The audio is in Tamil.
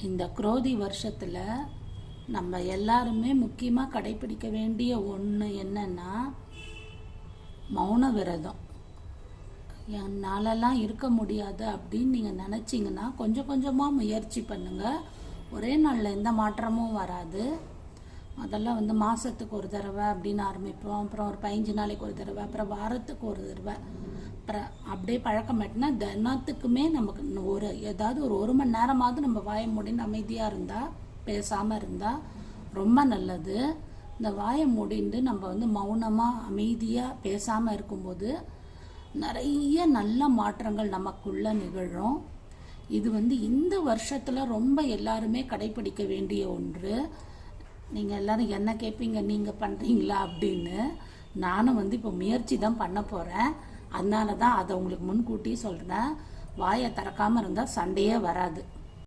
இந்த குரோதி வருஷத்தில் நம்ம எல்லாருமே முக்கியமாக கடைபிடிக்க வேண்டிய ஒன்று என்னன்னா மௌன விரதம். என்னாலலாம் இருக்க முடியாது அப்படின்னு நீங்கள் நினச்சிங்கன்னா கொஞ்சம் கொஞ்சமாக முயற்சி பண்ணுங்கள். ஒரே நாளில் எந்த மாற்றமும் வராது. முதல்ல மாதத்துக்கு ஒரு தடவை அப்படின்னு ஆரம்பிப்போம், அப்புறம் ஒரு 15 நாளைக்கு ஒரு தடவை, அப்புறம் வாரத்துக்கு ஒரு தடவை, அப்புறம் அப்படியே பழக்கமாட்டினா தினத்துக்குமே நமக்கு ஏதாவது ஒரு மணி நேரமாவது நம்ம வாயை மூடின்னு அமைதியாக இருந்தால், பேசாமல் இருந்தால் ரொம்ப நல்லது. இந்த வாயை மூடிண்டு நம்ம மௌனமாக அமைதியாக பேசாமல் இருக்கும்போது நிறைய நல்ல மாற்றங்கள் நமக்குள்ள நிகழும். இது இந்த வருஷத்தில் ரொம்ப எல்லாருமே கடைபிடிக்க வேண்டிய ஒன்று. நீங்கள் எல்லோரும் என்ன கேட்பீங்க, நீங்கள் பண்ணுறீங்களா அப்படின்னு. நானும் இப்போ முயற்சி தான் பண்ண போகிறேன். அதனால தான் அதை உங்களுக்கு முன்கூட்டி சொல்கிறேன். வாயை திறக்காமல் இருந்தால் சண்டையே வராது.